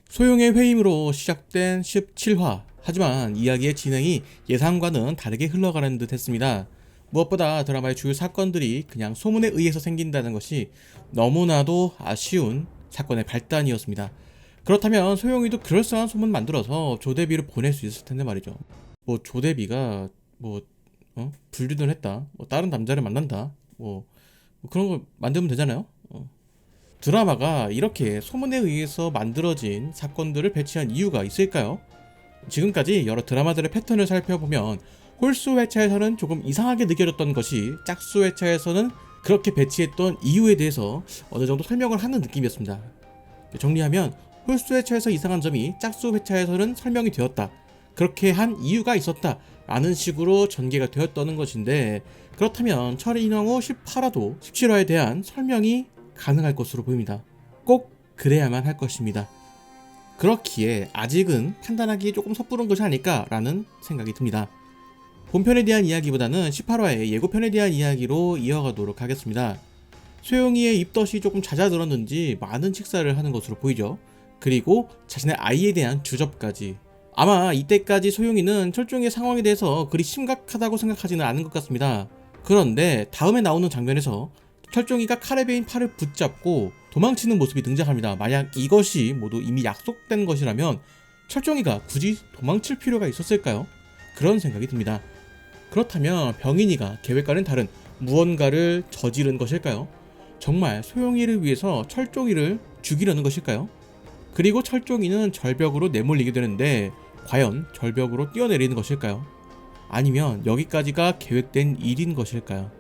소용의 회임으로 시작된 17화. 하지만 이야기의 진행이 예상과는 다르게 흘러가는 듯 했습니다. 무엇보다 드라마의 주요 사건들이 그냥 소문에 의해서 생긴다는 것이 너무나도 아쉬운 사건의 발단이었습니다. 그렇다면 소용이도 그럴싸한 소문 만들어서 조대비를 보낼 수 있을 텐데 말이죠. 뭐 조대비가 불륜을 했다, 뭐 다른 남자를 만난다, 뭐 그런 거 만들면 되잖아요. 드라마가 이렇게 소문에 의해서 만들어진 사건들을 배치한 이유가 있을까요? 지금까지 여러 드라마들의 패턴을 살펴보면 홀수 회차에서는 조금 이상하게 느껴졌던 것이 짝수 회차에서는 그렇게 배치했던 이유에 대해서 어느 정도 설명을 하는 느낌이었습니다. 정리하면 홀수 회차에서 이상한 점이 짝수 회차에서는 설명이 되었다, 그렇게 한 이유가 있었다 라는 식으로 전개가 되었다는 것인데, 그렇다면 철인왕후 18화도 17화에 대한 설명이 가능할 것으로 보입니다. 꼭 그래야만 할 것입니다. 그렇기에 아직은 판단하기 조금 섣부른 것이 아닐까라는 생각이 듭니다. 본편에 대한 이야기보다는 18화의 예고편에 대한 이야기로 이어가도록 하겠습니다. 소영이의 입덧이 조금 잦아들었는지 많은 식사를 하는 것으로 보이죠. 그리고 자신의 아이에 대한 주접까지. 아마 이때까지 소영이는 철종이의 상황에 대해서 그리 심각하다고 생각하지는 않은 것 같습니다. 그런데 다음에 나오는 장면에서 철종이가 칼에 베인 팔을 붙잡고 도망치는 모습이 등장합니다. 만약 이것이 모두 이미 약속된 것이라면 철종이가 굳이 도망칠 필요가 있었을까요? 그런 생각이 듭니다. 그렇다면 병인이가 계획과는 다른 무언가를 저지른 것일까요? 정말 소영이를 위해서 철종이를 죽이려는 것일까요? 그리고 철종이는 절벽으로 내몰리게 되는데 과연 절벽으로 뛰어내리는 것일까요? 아니면 여기까지가 계획된 일인 것일까요?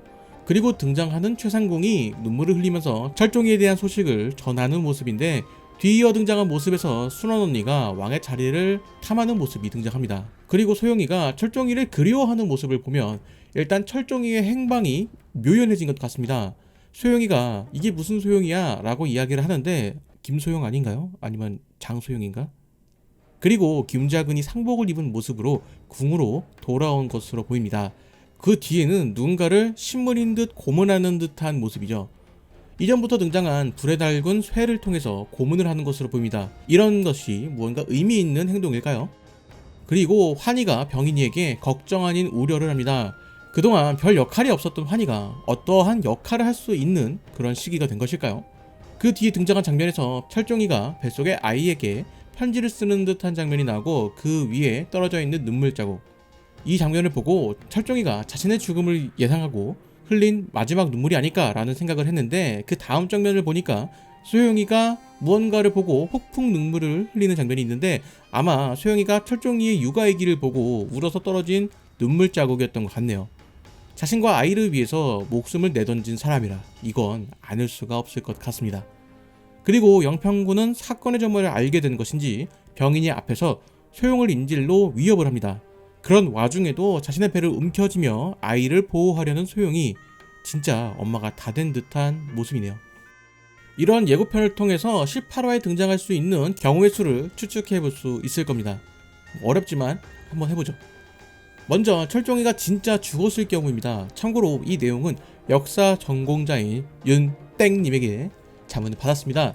그리고 등장하는 최상궁이 눈물을 흘리면서 철종이에 대한 소식을 전하는 모습인데, 뒤이어 등장한 모습에서 순원 언니가 왕의 자리를 탐하는 모습이 등장합니다. 그리고 소영이가 철종이를 그리워하는 모습을 보면 일단 철종이의 행방이 묘연해진 것 같습니다. 소영이가 이게 무슨 소영이야 라고 이야기를 하는데 김소영 아닌가요? 아니면 장소영인가? 그리고 김자근이 상복을 입은 모습으로 궁으로 돌아온 것으로 보입니다. 그 뒤에는 누군가를 신물인 듯 고문하는 듯한 모습이죠. 이전부터 등장한 불에 달군 쇠를 통해서 고문을 하는 것으로 보입니다. 이런 것이 무언가 의미 있는 행동일까요? 그리고 환희가 병인이에게 걱정 아닌 우려를 합니다. 그동안 별 역할이 없었던 환희가 어떠한 역할을 할 수 있는 그런 시기가 된 것일까요? 그 뒤에 등장한 장면에서 철종이가 뱃속의 아이에게 편지를 쓰는 듯한 장면이 나오고 그 위에 떨어져 있는 눈물 자국. 이 장면을 보고 철종이가 자신의 죽음을 예상하고 흘린 마지막 눈물이 아닐까라는 생각을 했는데, 그 다음 장면을 보니까 소영이가 무언가를 보고 폭풍 눈물을 흘리는 장면이 있는데 아마 소영이가 철종이의 육아의 길을 보고 울어서 떨어진 눈물 자국이었던 것 같네요. 자신과 아이를 위해서 목숨을 내던진 사람이라 이건 아닐 수가 없을 것 같습니다. 그리고 영평군은 사건의 전말을 알게 된 것인지 병인이 앞에서 소영을 인질로 위협을 합니다. 그런 와중에도 자신의 배를 움켜쥐며 아이를 보호하려는 소영이 진짜 엄마가 다 된 듯한 모습이네요. 이런 예고편을 통해서 18화에 등장할 수 있는 경우의 수를 추측해 볼 수 있을 겁니다. 어렵지만 한번 해보죠. 먼저 철종이가 진짜 죽었을 경우입니다. 참고로 이 내용은 역사 전공자인 윤땡님에게 자문을 받았습니다.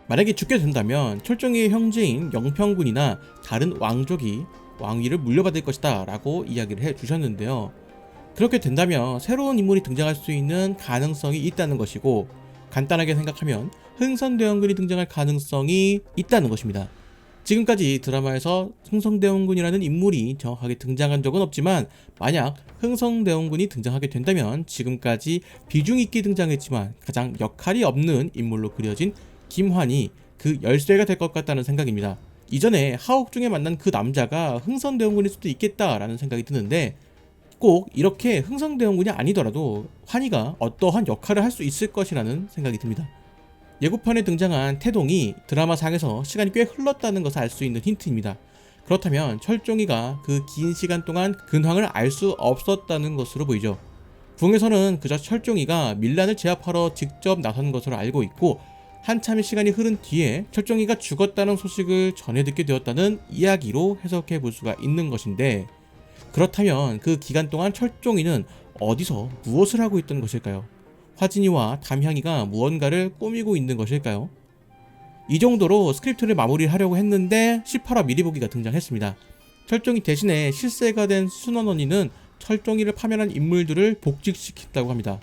만약에 죽게 된다면 철종이의 형제인 영평군이나 다른 왕족이 왕위를 물려받을 것이다 라고 이야기를 해주셨는데요. 그렇게 된다면 새로운 인물이 등장할 수 있는 가능성이 있다는 것이고, 간단하게 생각하면 흥선대원군이 등장할 가능성이 있다는 것입니다. 지금까지 드라마에서 흥선대원군이라는 인물이 정확하게 등장한 적은 없지만 만약 흥선대원군이 등장하게 된다면 지금까지 비중 있게 등장했지만 가장 역할이 없는 인물로 그려진 김환이 그 열쇠가 될 것 같다는 생각입니다. 이전에 하옥 중에 만난 그 남자가 흥선대원군일 수도 있겠다라는 생각이 드는데, 꼭 이렇게 흥선대원군이 아니더라도 환희가 어떠한 역할을 할 수 있을 것이라는 생각이 듭니다. 예고편에 등장한 태동이 드라마상에서 시간이 꽤 흘렀다는 것을 알 수 있는 힌트입니다. 그렇다면 철종이가 그 긴 시간 동안 근황을 알 수 없었다는 것으로 보이죠. 궁에서는 그저 철종이가 밀란을 제압하러 직접 나선 것으로 알고 있고, 한참의 시간이 흐른 뒤에 철종이가 죽었다는 소식을 전해 듣게 되었다는 이야기로 해석해 볼 수가 있는 것인데, 그렇다면 그 기간 동안 철종이는 어디서 무엇을 하고 있던 것일까요? 화진이와 담향이가 무언가를 꾸미고 있는 것일까요? 이 정도로 스크립트를 마무리하려고 했는데 18화 미리 보기가 등장했습니다. 철종이 대신에 실세가 된 순원 언니는 철종이를 파면한 인물들을 복직시킨다고 합니다.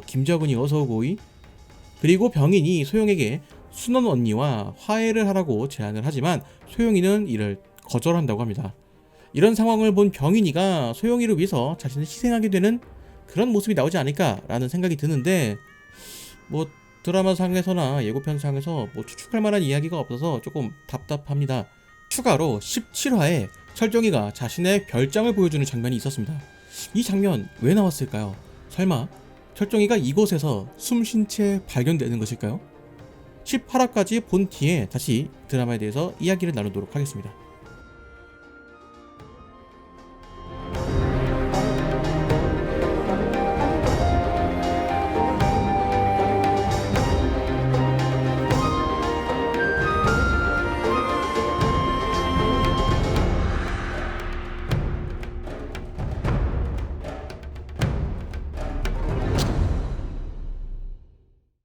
김저근이 어서오고이. 그리고 병인이 소영에게 순원 언니와 화해를 하라고 제안을 하지만 소영이는 이를 거절한다고 합니다. 이런 상황을 본 병인이가 소영이를 위해서 자신을 희생하게 되는 그런 모습이 나오지 않을까라는 생각이 드는데, 뭐 드라마상에서나 예고편상에서 뭐 추측할 만한 이야기가 없어서 조금 답답합니다. 추가로 17화에 철종이가 자신의 별장을 보여주는 장면이 있었습니다. 이 장면 왜 나왔을까요? 설마 철종이가 이곳에서 숨쉰 채 발견되는 것일까요? 18화까지 본 뒤에 다시 드라마에 대해서 이야기를 나누도록 하겠습니다.